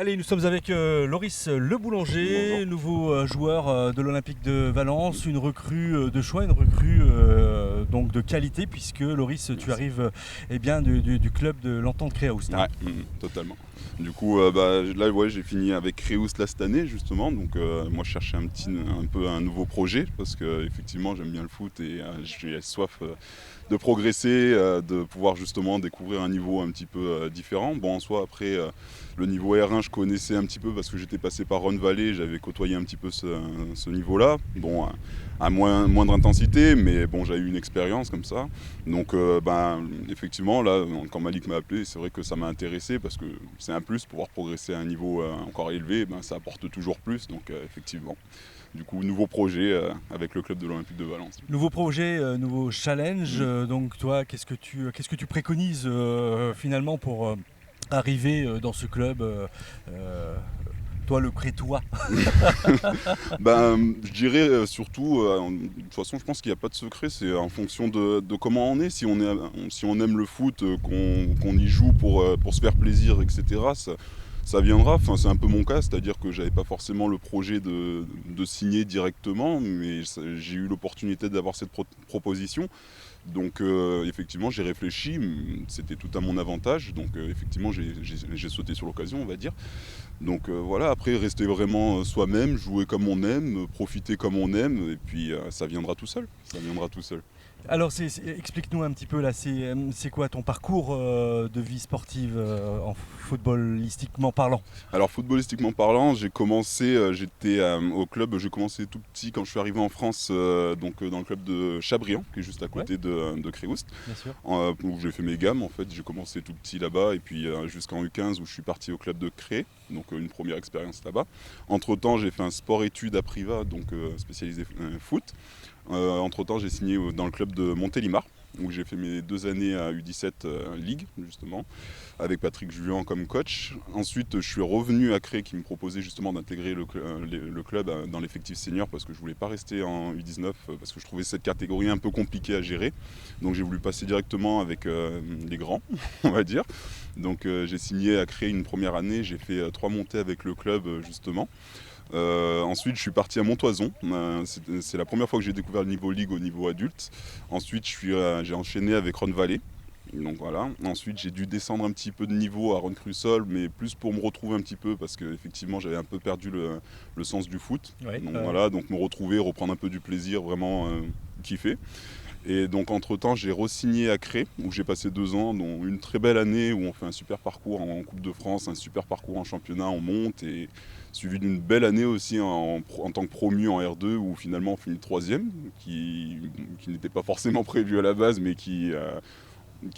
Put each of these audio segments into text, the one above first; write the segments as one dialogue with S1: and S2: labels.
S1: Allez, nous sommes avec Loris Le Boulanger,
S2: Bonjour.
S1: nouveau joueur de l'Olympique de Valence, une recrue de choix, une recrue donc de qualité, puisque Loris, tu
S2: Merci.
S1: arrives bien du club de l'Entente Créaoust.
S2: Ouais, totalement. Du coup, là, ouais, j'ai fini avec Créoust là cette année justement. Donc, moi, je cherchais un peu un nouveau projet parce que effectivement, j'aime bien le foot et j'ai soif de progresser, de pouvoir justement découvrir un niveau un petit peu différent. Bon, en soi, après, le niveau R1, je connaissais un petit peu parce que j'étais passé par Rhône Valley, j'avais côtoyé un petit peu ce niveau-là. Bon, à moindre intensité, mais bon, j'avais eu une expérience comme ça. Donc, effectivement, là, quand Malik m'a appelé, c'est vrai que ça m'a intéressé parce que c'est un plus, pouvoir progresser à un niveau encore élevé, ça apporte toujours plus. Donc, effectivement, du coup, nouveau projet avec le club de l'Olympique de Valence.
S1: Nouveau projet, nouveau challenge.
S2: Mm.
S1: Donc toi, qu'est-ce que tu préconises finalement pour arriver dans ce club toi, le Crétois?
S2: Je dirais surtout, de toute façon, je pense qu'il n'y a pas de secret, c'est en fonction de comment on est. Si on aime le foot, qu'on y joue pour se faire plaisir, etc., ça viendra. Enfin, c'est un peu mon cas, c'est-à-dire que j'avais pas forcément le projet de signer directement, mais j'ai eu l'opportunité d'avoir cette proposition. Donc effectivement, j'ai réfléchi, c'était tout à mon avantage, donc effectivement, j'ai sauté sur l'occasion, on va dire. Donc voilà, après, rester vraiment soi-même, jouer comme on aime, profiter comme on aime, et puis ça viendra tout seul. Ça viendra tout seul.
S1: Alors, explique-nous un petit peu là, c'est quoi ton parcours de vie sportive en footballistiquement parlant?
S2: Alors footballistiquement parlant, j'ai commencé, j'étais au club, j'ai commencé tout petit quand je suis arrivé en France, dans le club de Chabriand, qui est juste à
S1: Ouais,
S2: côté de Créoust,
S1: bien sûr.
S2: où j'ai fait mes gammes en fait. J'ai commencé tout petit là-bas et puis jusqu'en U15 où je suis parti au club de Cré, donc une première expérience là-bas. Entre-temps, j'ai fait un sport-études à Privas, donc spécialisé foot. Entre-temps, j'ai signé dans le club de Montélimar, où j'ai fait mes 2 années à U17 Ligue, justement, avec Patrick Julien comme coach. Ensuite, je suis revenu à Cré, qui me proposait justement d'intégrer le club dans l'effectif senior, parce que je ne voulais pas rester en U19, parce que je trouvais cette catégorie un peu compliquée à gérer. Donc j'ai voulu passer directement avec les grands, on va dire. Donc j'ai signé à Cré une première année, j'ai fait 3 montées avec le club, justement. Ensuite, je suis parti à Montoison. C'est la première fois que j'ai découvert le niveau ligue au niveau adulte. Ensuite, j'ai enchaîné avec Rhône Valley. Donc voilà. Ensuite, j'ai dû descendre un petit peu de niveau à Rhône-Crussol, mais plus pour me retrouver un petit peu parce que effectivement, j'avais un peu perdu le sens du foot.
S1: Ouais,
S2: Donc
S1: ouais.
S2: voilà, donc me retrouver, reprendre un peu du plaisir, vraiment kiffer. Et donc entre-temps, j'ai re-signé à Cré, où j'ai passé 2 ans, dont une très belle année où on fait un super parcours en Coupe de France, un super parcours en championnat, on monte, et suivi d'une belle année aussi en tant que promu en R2, où finalement on finit troisième, qui n'était pas forcément prévu à la base, mais qui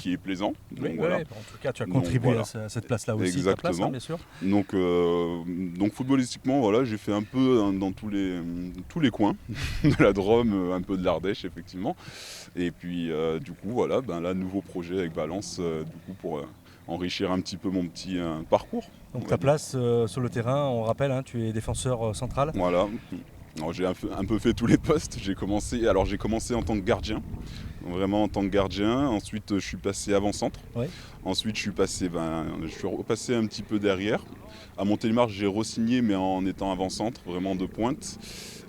S2: est plaisant.
S1: Oui,
S2: Donc
S1: oui,
S2: voilà.
S1: en tout cas, tu as
S2: Donc
S1: contribué à,
S2: voilà.
S1: cette place-là aussi, ta place, hein,
S2: Exactement.
S1: bien sûr.
S2: Donc footballistiquement, voilà, j'ai fait un peu dans tous les coins de la Drôme, un peu de l'Ardèche, effectivement. Et puis, du coup, voilà, là, nouveau projet avec Valence, du coup, pour enrichir un petit peu mon petit parcours, on
S1: Donc
S2: va
S1: ta
S2: dire.
S1: place sur le terrain, on rappelle, hein, tu es défenseur central.
S2: Voilà. Alors, j'ai un peu fait tous les postes. J'ai commencé en tant que gardien, vraiment en tant que gardien. Ensuite, je suis passé avant-centre.
S1: Oui.
S2: Ensuite, je suis repassé un petit peu derrière. À Montélimar, j'ai re-signé, mais en étant avant-centre, vraiment de pointe.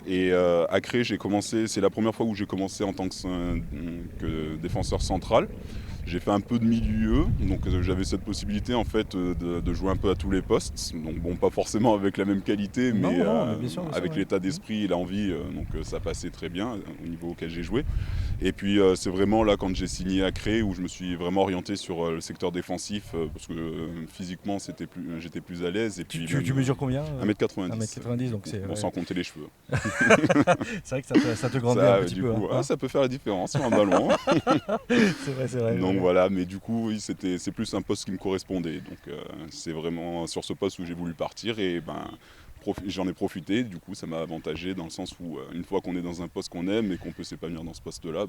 S2: Et à Cré, c'est la première fois où j'ai commencé en tant que défenseur central. J'ai fait un peu de milieu, donc j'avais cette possibilité en fait de jouer un peu à tous les postes. Donc bon, pas forcément avec la même qualité, mais
S1: Non, non, mais bien sûr,
S2: avec
S1: ouais.
S2: l'état d'esprit et l'envie, donc ça passait très bien au niveau auquel j'ai joué. Et puis c'est vraiment là quand j'ai signé à Cré où je me suis vraiment orienté sur le secteur défensif parce que physiquement j'étais plus à l'aise et
S1: Tu,
S2: puis
S1: tu-
S2: même
S1: tu mesures combien
S2: 1m90
S1: 1m90,
S2: du
S1: donc
S2: coup,
S1: c'est
S2: bon,
S1: ouais.
S2: sans compter les cheveux.
S1: C'est vrai que ça te grandit un petit
S2: Du
S1: peu,
S2: coup,
S1: hein.
S2: ça peut faire la différence sur un ballon.
S1: C'est vrai, c'est vrai.
S2: Donc
S1: Ouais.
S2: voilà, mais du coup, oui, c'est plus un poste qui me correspondait. Donc c'est vraiment sur ce poste où j'ai voulu partir et j'en ai profité. Du coup, ça m'a avantagé dans le sens où une fois qu'on est dans un poste qu'on aime et qu'on peut s'épanouir dans ce poste-là,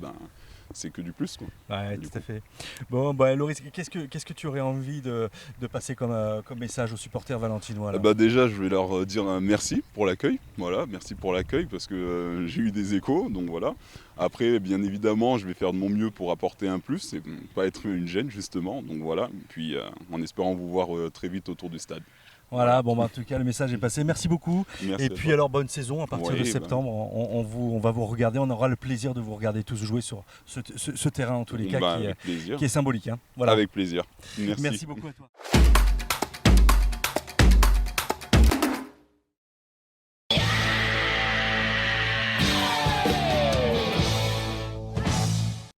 S2: c'est que du plus, quoi.
S1: Ouais,
S2: Du
S1: tout à
S2: coup.
S1: fait. Bon, bah, Loris, qu'est-ce que tu aurais envie de passer comme message aux supporters valentinois là?
S2: Déjà, je vais leur dire un merci pour l'accueil. Voilà, merci pour l'accueil parce que j'ai eu des échos, donc voilà. Après, bien évidemment, je vais faire de mon mieux pour apporter un plus et pas être une gêne, justement. Donc voilà, puis en espérant vous voir très vite autour du stade.
S1: Voilà, bon, en tout cas, le message est passé. Merci beaucoup.
S2: Merci
S1: Et
S2: à
S1: puis
S2: toi.
S1: alors, bonne saison à partir
S2: Ouais,
S1: de
S2: bah,
S1: septembre. On va vous regarder. On aura le plaisir de vous regarder tous jouer sur ce terrain, en tous les cas,
S2: avec plaisir.
S1: qui est symbolique, hein. Voilà.
S2: Avec plaisir. Merci.
S1: Merci beaucoup à toi.